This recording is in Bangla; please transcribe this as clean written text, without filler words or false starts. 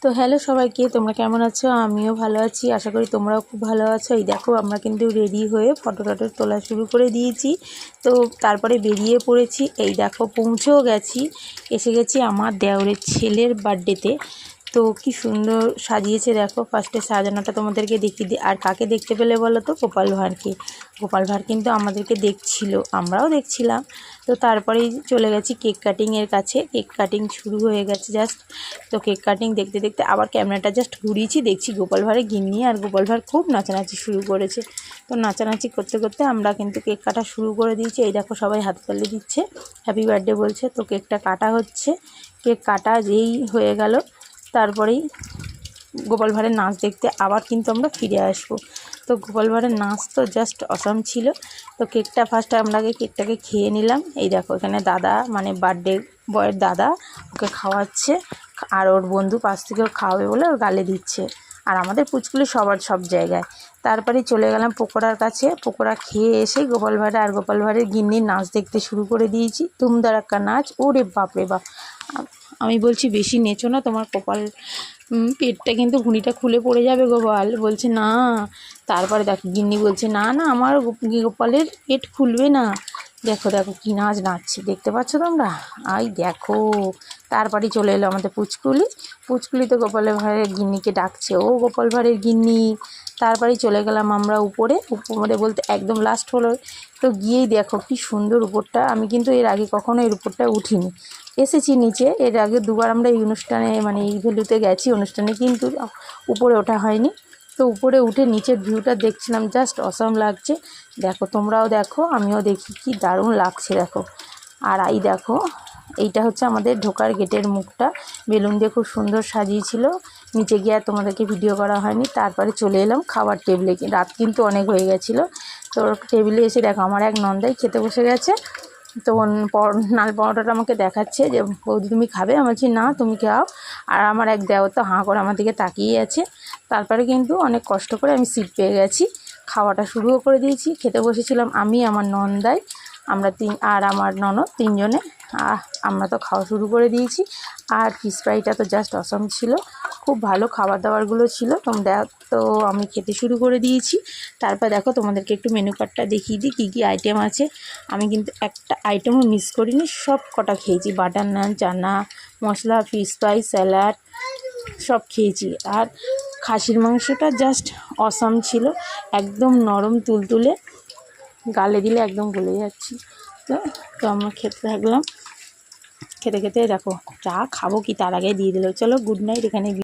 তো হ্যালো সবাইকে, তোমরা কেমন আছো? আমিও ভালো আছি, আশা করি তোমরাও খুব ভালো আছো। এই দেখো আমরা কিন্তু রেডি হয়ে ফটো টটো তোলা শুরু করে দিয়েছি। তো তারপরে বেরিয়ে পড়েছি। এই দেখো পৌঁছেও গেছি, এসে গেছি আমার দেওরের ছেলের বার্থডেতে। তো কি সুন্দর সাজিয়েছে দেখো। ফার্স্টে সাজানোটা তোমাদেরকে দেখিয়ে দিই। আর কাকে দেখতে পেলে বলো তো? গোপাল ভাঁড়কে। গোপাল ভাঁড় কিন্তু আমাদেরকে দেখছিল, আমরাও দেখছিলাম। তো তারপরেই চলে গেছি কেক কাটিংয়ের কাছে। কেক কাটিং শুরু হয়ে গেছে জাস্ট। তো কেক কাটিং দেখতে দেখতে আবার ক্যামেরাটা জাস্ট ঘুরিয়েছি, দেখছি গোপাল ভাঁড়ের গিন্নি আর গোপাল ভাঁড় খুব নাচানাচি শুরু করেছে। তো নাচানাচি করতে করতে আমরা কিন্তু কেক কাটা শুরু করে দিয়েছি। এই দেখো সবাই হাততালি দিচ্ছে, হ্যাপি বার্থডে বলছে। তো কেকটা কাটা হচ্ছে। কেক কাটা যেই হয়ে গেল তারপরেই গোপাল ভাঁড়ের নাচ দেখতে আবার কিন্তু আমরা ফিরে আসবো। তো গোপাল ভাঁড়ের নাচ তো জাস্ট অসাম ছিল। তো কেকটা ফার্স্টে আমরা কেকটাকে খেয়ে নিলাম। এই দেখো এখানে দাদা, মানে বার্থডে বয়ের দাদা ওকে খাওয়াচ্ছে, আর ওর বন্ধু পাশ থেকেও খাওয়াবে বলে ওর গালে দিচ্ছে। আর আমাদের পুচকুলি সবার সব জায়গায়। তারপরে চলে গেলাম পকোড়ার কাছে। পকোড়া খেয়ে এসে গোপাল ভাঁড় আর গোপাল ভাঁড়ের গিন্নির নাচ দেখতে শুরু করে দিয়েছি। ধুমধারাক্কা নাচ, ওরে বাপরে বাপ। আমি বলছি বেশি নেচো না, তোমার কপাল পেটটা কিন্তু ভুঁড়িটা খুলে পড়ে যাবে। গোপাল বলছে না। তারপরে দেখো গিন্নি বলছে না না, আমার গোপালের পেট খুলবে না। দেখো দেখো কী নাচ নাচছে, দেখতে পাচ্ছ তোমরা? আই দেখো। তারপরে চলে এলো আমাদের পুচকুলি। পুচকুলি তো গোপাল ভাঁড়ের গিন্নিকে ডাকছে, ও গোপাল ভাঁড়ের গিন্নি। তারপরেই চলে গেলাম আমরা উপরে। উপরে বলতে একদম লাস্ট হলো। তো গিয়েই দেখো কি সুন্দর উপরটা। আমি কিন্তু এর আগে কখনো এর উপরটা উঠিনি, এসেছি নিচে। এর আগে দুবার আমরা এই অনুষ্ঠানে, মানে এই ভ্যালুতে গেছি অনুষ্ঠানে, কিন্তু উপরে ওঠা হয়নি। তো উপরে উঠে নিচের ভিউটা দেখছিলাম, জাস্ট অসাম লাগছে। দেখো তোমরাও দেখো, আমিও দেখি, কি দারুণ লাগছে দেখো। আর এই দেখো এইটা হচ্ছে আমাদের ঢোকার গেটের মুখটা। বেলুন দিয়ে খুব সুন্দর সাজিয়েছিল। নিচে গিয়ে আর তোমাদেরকে ভিডিও করা হয়নি। তারপরে চলে এলাম খাবার টেবিলে। রাত কিন্তু অনেক হয়ে গেছিলো। তো টেবিলে এসে দেখো আমার এক নন্দাই খেতে বসে গেছে। তো নাল পরোটাটা আমাকে দেখাচ্ছে যে বৌদি তুমি খাবে? আমি বলছি না, তুমি খাও। আর আমার এক দেওর তো হাঁ করে আমার দিকে তাকিয়ে আছে। তারপরে কিন্তু অনেক কষ্ট করে আমি সিট পেয়ে গেছি, খাওয়াটা শুরুও করে দিয়েছি। খেতে বসেছিলাম আমি, আমার নন্দাই, আমরা আর আমার ননদ, তিনজনে। আমরা তো খাওয়া শুরু করে দিয়েছি। আর ফিশ ফ্রাইটা তো জাস্ট অসম ছিল, খুব ভালো খাবার দাবারগুলো ছিল। তো আমি খেতে শুরু করে দিয়েছি। তারপর দেখো তোমাদেরকে একটু মেনু কার্ডটা দেখিয়ে দিই কী কী আইটেম আছে। আমি কিন্তু একটা আইটেমও মিস করিনি, সব কটা খেয়েছি। বাটার নান, chana masala, fish fry, salad সব খেয়েছি। আর খাসির মাংসটা জাস্ট অসাম ছিল, একদম নরম তুলতুলে, গালে দিলে একদম গলে যাচ্ছি। তো আমরা খেতে থাকলাম। খেতে খেতে দেখো চা খাবো কি তার আগে দিয়ে দিল। চলো গুড নাইট। এখানে